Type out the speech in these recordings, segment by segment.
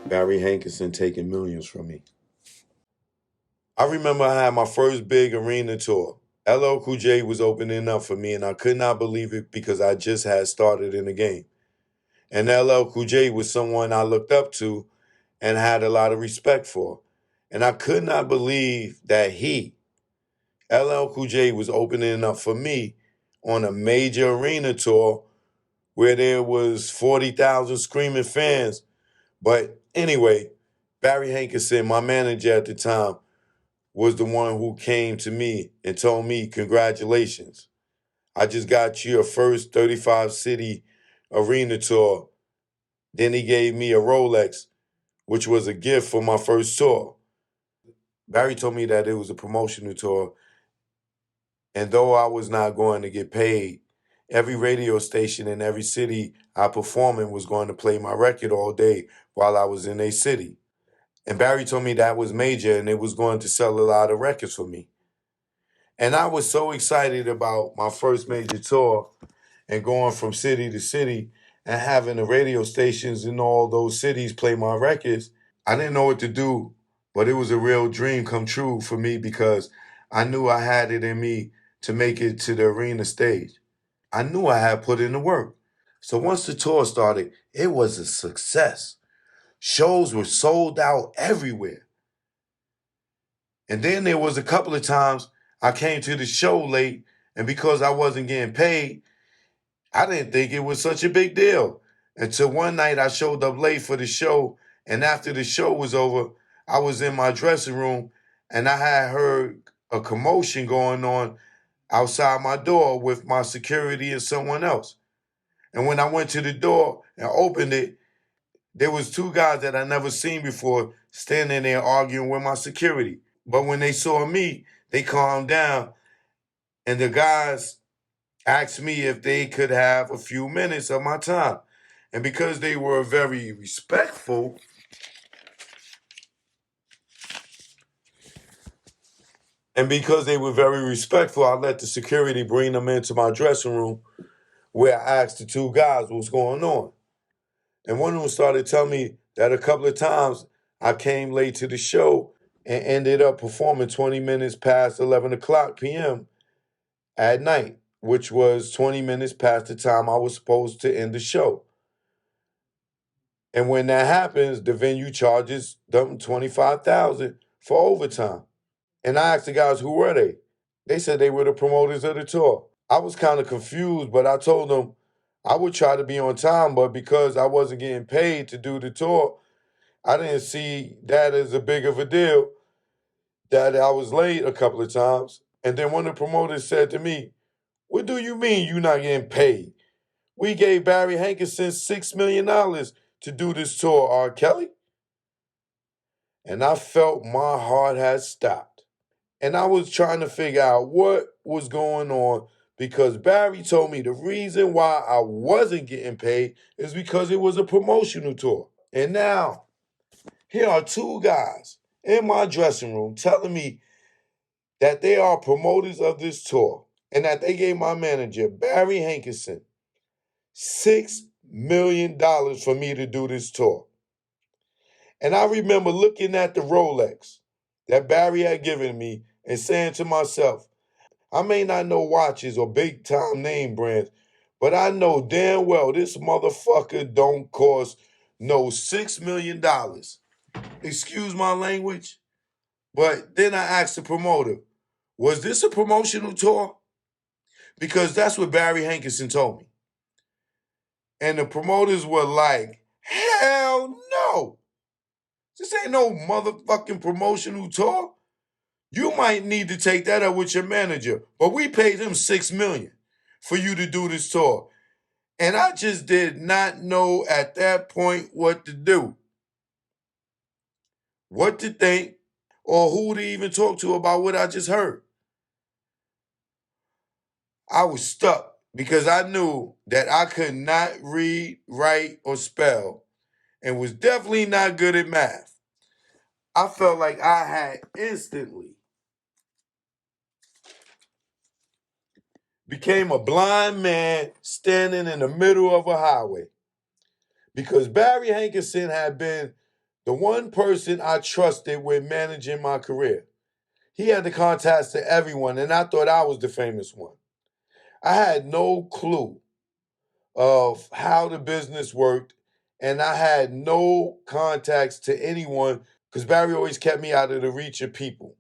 Barry Hankerson taking millions from me. I remember I had my first big arena tour. LL Cool J was opening up for me, and I could not believe it because I just had started in the game. And LL Cool J was someone I looked up to and had a lot of respect for. And I could not believe that LL Cool J, was opening up for me on a major arena tour where there was 40,000 screaming fans. But anyway, Barry Hankerson, my manager at the time, was the one who came to me and told me, congratulations. I just got your first 35 city arena tour. Then he gave me a Rolex, which was a gift for my first tour. Barry told me that it was a promotional tour. And though I was not going to get paid, every radio station in every city I perform in was going to play my record all day while I was in a city. And Barry told me that was major and it was going to sell a lot of records for me. And I was so excited about my first major tour and going from city to city and having the radio stations in all those cities play my records. I didn't know what to do, but it was a real dream come true for me because I knew I had it in me to make it to the arena stage. I knew I had put in the work. So once the tour started, it was a success. Shows were sold out everywhere. And then there was a couple of times I came to the show late, and because I wasn't getting paid, I didn't think it was such a big deal. Until one night I showed up late for the show, and after the show was over, I was in my dressing room and I had heard a commotion going on outside my door with my security and someone else. And when I went to the door and opened it, there was two guys that I never seen before standing there arguing with my security. But when they saw me, they calmed down, and the guys asked me if they could have a few minutes of my time. And because they were very respectful, I let the security bring them into my dressing room where I asked the two guys what's going on. And one of them started telling me that a couple of times I came late to the show and ended up performing 20 minutes past 11 o'clock p.m. at night, which was 20 minutes past the time I was supposed to end the show. And when that happens, the venue charges them $25,000 for overtime. And I asked the guys, who were they? They said they were the promoters of the tour. I was kind of confused, but I told them I would try to be on time, but because I wasn't getting paid to do the tour, I didn't see that as a big of a deal that I was late a couple of times. And then one of the promoters said to me, what do you mean you not getting paid? We gave Barry Hankerson $6 million to do this tour, R. Kelly. And I felt my heart had stopped. And I was trying to figure out what was going on because Barry told me the reason why I wasn't getting paid is because it was a promotional tour. And now, here are two guys in my dressing room telling me that they are promoters of this tour and that they gave my manager, Barry Hankerson, $6 million for me to do this tour. And I remember looking at the Rolex that Barry had given me and saying to myself, I may not know watches or big time name brands, but I know damn well this motherfucker don't cost no $6 million. Excuse my language. But then I asked the promoter, was this a promotional tour? Because that's what Barry Hankerson told me. And the promoters were like, hell no. This ain't no motherfucking promotional tour. You might need to take that up with your manager. But we paid him $6 million for you to do this tour. And I just did not know at that point what to do, what to think, or who to even talk to about what I just heard. I was stuck because I knew that I could not read, write, or spell and was definitely not good at math. I felt like I had instantly became a blind man standing in the middle of a highway because Barry Hankerson had been The one person I trusted with managing my career. He had the contacts to everyone, and I thought I was the famous one. I had no clue of how the business worked, and I had no contacts to anyone because Barry always kept me out of the reach of people,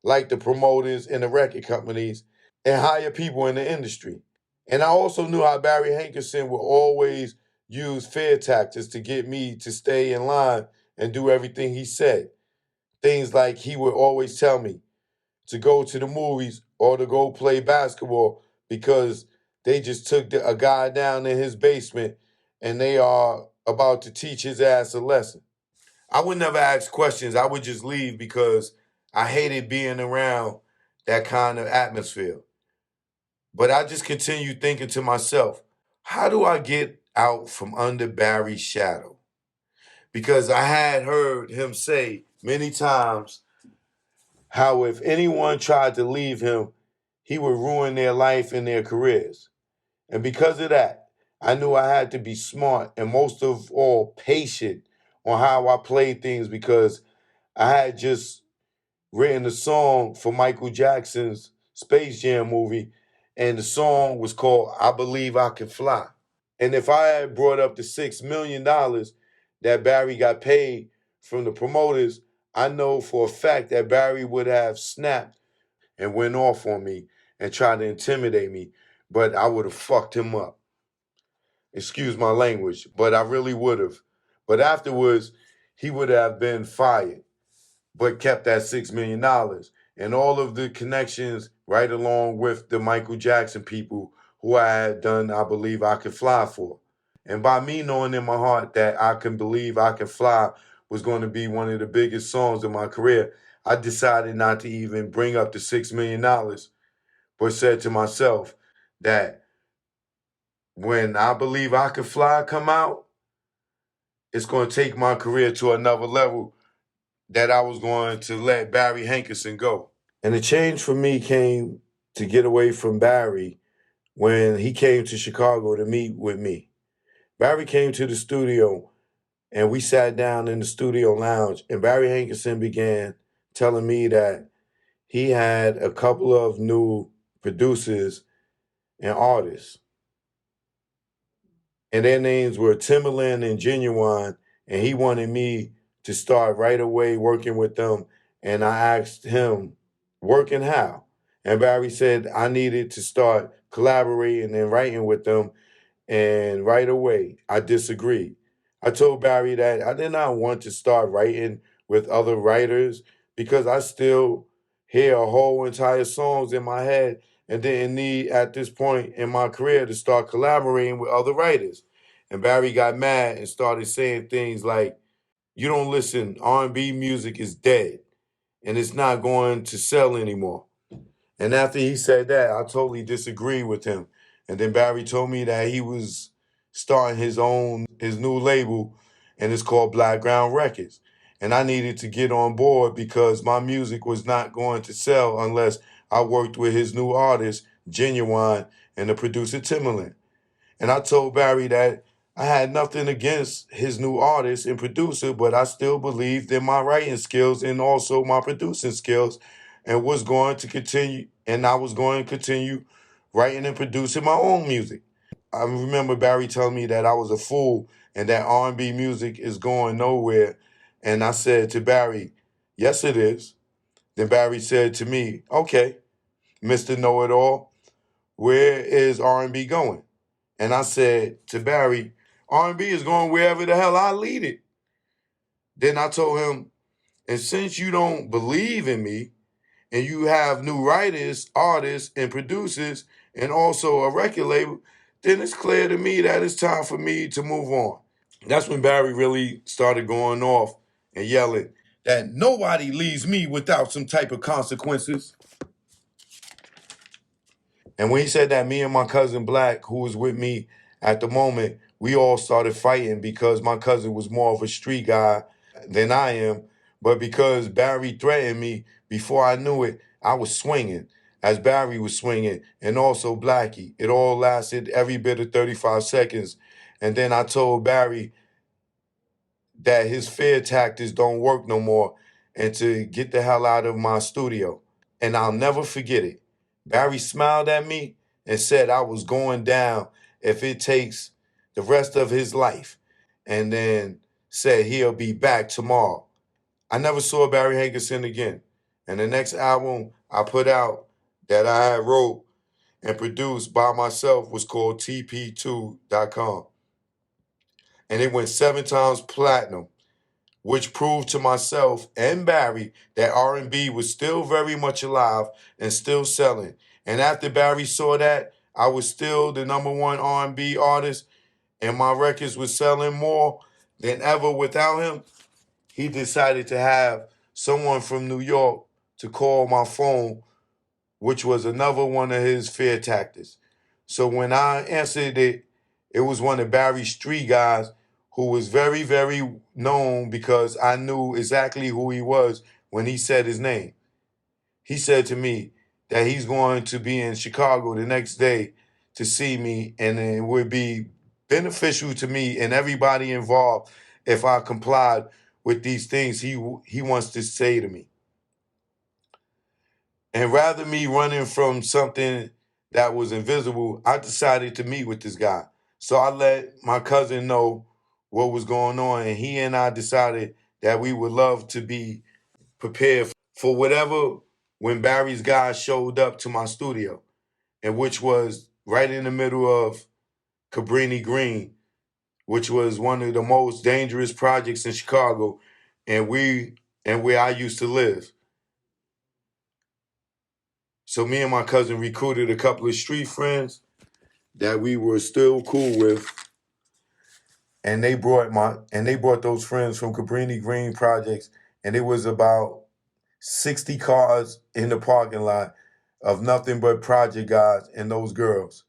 like the promoters and the record companies and hire people in the industry. And I also knew how Barry Hankerson would always use fear tactics to get me to stay in line and do everything he said. Things like he would always tell me to go to the movies or to go play basketball because they just took a guy down in his basement and they are about to teach his ass a lesson. I would never ask questions. I would just leave because I hated being around that kind of atmosphere. But I just continued thinking to myself, how do I get out from under Barry's shadow? Because I had heard him say many times how if anyone tried to leave him, he would ruin their life and their careers. And because of that, I knew I had to be smart and most of all patient on how I played things because I had just written a song for Michael Jackson's Space Jam movie, and the song was called I Believe I Can Fly. And if I had brought up the $6 million that Barry got paid from the promoters, I know for a fact that Barry would have snapped and went off on me and tried to intimidate me, but I would have fucked him up. Excuse my language, but I really would have. But afterwards, he would have been fired, but kept that $6 million and all of the connections right along with the Michael Jackson people who I had done I Believe I Could Fly for. And by me knowing in my heart that I Can Believe I Can Fly was going to be one of the biggest songs of my career, I decided not to even bring up the $6 million, but said to myself that when I Believe I Could Fly come out, it's going to take my career to another level that I was going to let Barry Hankerson go. And the change for me came to get away from Barry when he came to Chicago to meet with me. Barry came to the studio and we sat down in the studio lounge, and Barry Hankerson began telling me that he had a couple of new producers and artists, and their names were Timberland and Genuine, and he wanted me to start right away working with them. And I asked him, working how? And Barry said I needed to start collaborating and writing with them, and right away, I disagreed. I told Barry that I did not want to start writing with other writers because I still hear a whole entire songs in my head and didn't need at this point in my career to start collaborating with other writers. And Barry got mad and started saying things like, "You don't listen, R&B music is dead and it's not going to sell anymore." And after he said that, I totally disagreed with him. And then Barry told me that he was starting his new label, and it's called Black Ground Records. And I needed to get on board because my music was not going to sell unless I worked with his new artist, Genuine, and the producer Timberland. And I told Barry that I had nothing against his new artist and producer, but I still believed in my writing skills and also my producing skills, and was going to continue, and I was going to continue writing and producing my own music. I remember Barry telling me that I was a fool and that R&B music is going nowhere. And I said to Barry, yes, it is. Then Barry said to me, okay, Mr. Know-It-All, where is R&B going? And I said to Barry, R&B is going wherever the hell I lead it. Then I told him, and since you don't believe in me and you have new writers, artists, and producers, and also a record label, then it's clear to me that it's time for me to move on. That's when Barry really started going off and yelling that nobody leaves me without some type of consequences. And when he said that, me and my cousin Black, who was with me at the moment, we all started fighting because my cousin was more of a street guy than I am. But because Barry threatened me, before I knew it, I was swinging as Barry was swinging, and also Blackie. It all lasted every bit of 35 seconds. And then I told Barry that his fear tactics don't work no more and to get the hell out of my studio. And I'll never forget it. Barry smiled at me and said I was going down if it takes the rest of his life, and then said he'll be back tomorrow. I never saw Barry Hankerson again. And the next album I put out that I had wrote and produced by myself was called TP2.com. And it went 7 times platinum, which proved to myself and Barry that R&B was still very much alive and still selling. And after Barry saw that, I was still the #1 R&B artist and my records was selling more than ever without him. He decided to have someone from New York to call my phone, which was another one of his fear tactics. So when I answered it, it was one of Barry's street guys who was very, very known because I knew exactly who he was when he said his name. He said to me that he's going to be in Chicago the next day to see me, and it would be beneficial to me and everybody involved if I complied with these things he wants to say to me. And rather me running from something that was invisible, I decided to meet with this guy. So I let my cousin know what was going on, and he and I decided that we would love to be prepared for whatever when Barry's guy showed up to my studio, and which was right in the middle of Cabrini Green, which was one of the most dangerous projects in Chicago, and where I used to live. So me and my cousin recruited a couple of street friends that we were still cool with, and they brought those friends from Cabrini Green projects, and it was about 60 cars in the parking lot of nothing but project guys and those girls.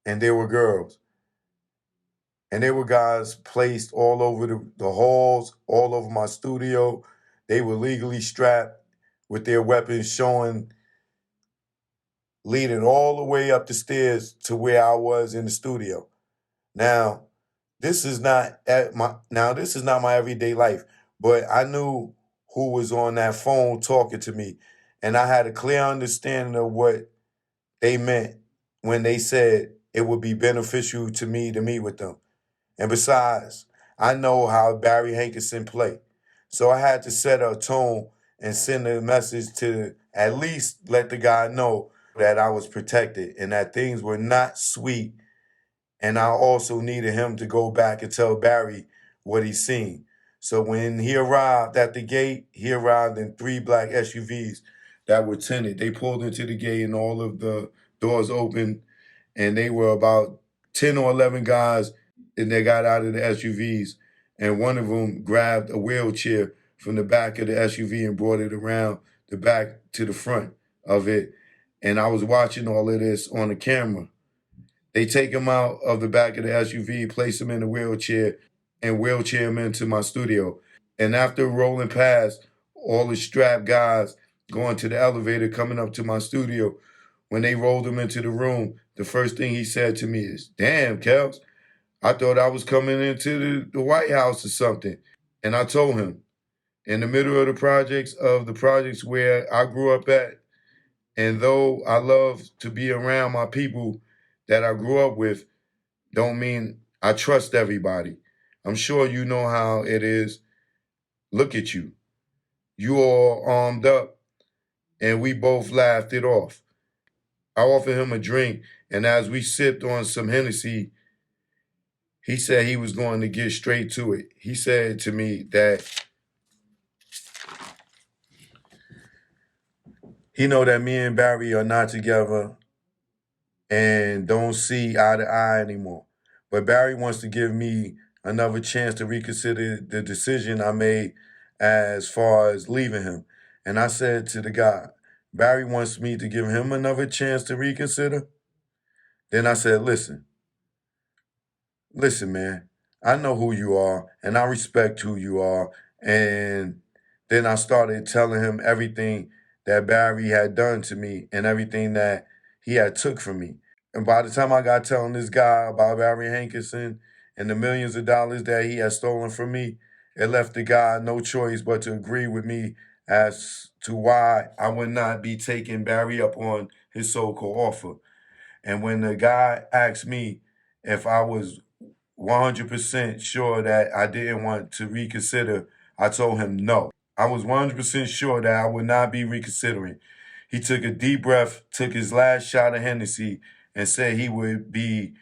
And they were girls. And they were guys placed all over the halls, all over my studio. They were legally strapped with their weapons showing, leading all the way up the stairs to where I was in the studio. Now, this is not my everyday life, but I knew who was on that phone talking to me, and I had a clear understanding of what they meant when they said it would be beneficial to me to meet with them. And besides, I know how Barry Hankerson play. So I had to set a tone and send a message to at least let the guy know that I was protected and that things were not sweet. And I also needed him to go back and tell Barry what he seen. So when he arrived at the gate, he arrived in 3 black SUVs that were tinted. They pulled into the gate and all of the doors opened, and they were about 10 or 11 guys, and they got out of the SUVs, and one of them grabbed a wheelchair from the back of the SUV and brought it around the back to the front of it. And I was watching all of this on the camera. They take him out of the back of the SUV, place him in a wheelchair, and wheelchair him into my studio. And after rolling past all the strapped guys going to the elevator, coming up to my studio, when they rolled him into the room, the first thing he said to me is, "Damn, Kels, I thought I was coming into the White House or something." And I told him, in the middle of the projects where I grew up at, and though I love to be around my people that I grew up with, don't mean I trust everybody. I'm sure you know how it is. Look at you. You all armed up, and we both laughed it off. I offered him a drink, and as we sipped on some Hennessy, he said he was going to get straight to it. He said to me that he know that me and Barry are not together and don't see eye to eye anymore. But Barry wants to give me another chance to reconsider the decision I made as far as leaving him. And I said to the guy, Barry wants me to give him another chance to reconsider. Then I said, listen, man, I know who you are and I respect who you are. And then I started telling him everything that Barry had done to me and everything that he had took from me. And by the time I got telling this guy about Barry Hankerson and the millions of dollars that he had stolen from me, It left the guy no choice but to agree with me as to why I would not be taking Barry up on his so-called offer. And when the guy asked me if I was 100% sure that I didn't want to reconsider, I told him no. I was 100% sure that I would not be reconsidering. He took a deep breath, took his last shot of Hennessy, and said he would be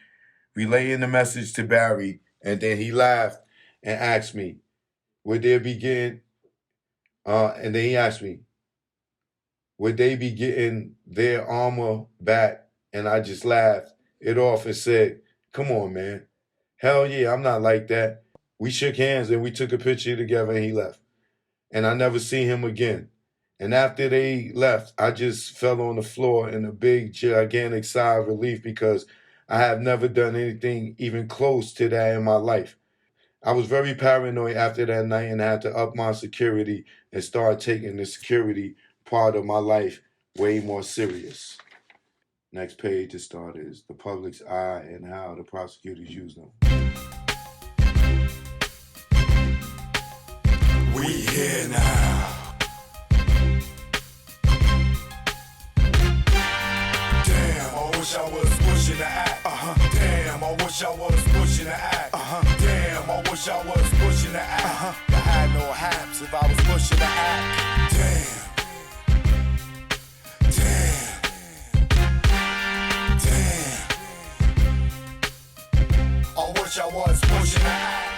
relaying the message to Barry. And then he laughed and asked me, would there be getting, and then he asked me, would they be getting their armor back? And I just laughed it off and said, come on, man. Hell yeah, I'm not like that. We shook hands and we took a picture together and he left. And I never seen him again. And after they left, I just fell on the floor in a big, gigantic sigh of relief because I have never done anything even close to that in my life. I was very paranoid after that night and I had to up my security and start taking the security part of my life way more serious. Next page to start is the public's eye and how the prosecutors use them. We here now. Damn, I wish I was pushing the act. Damn, I wish I was pushing the act. Damn, I wish I was pushing the act. I had no haps if I was pushing the act. Damn. I wish I was pushing the act.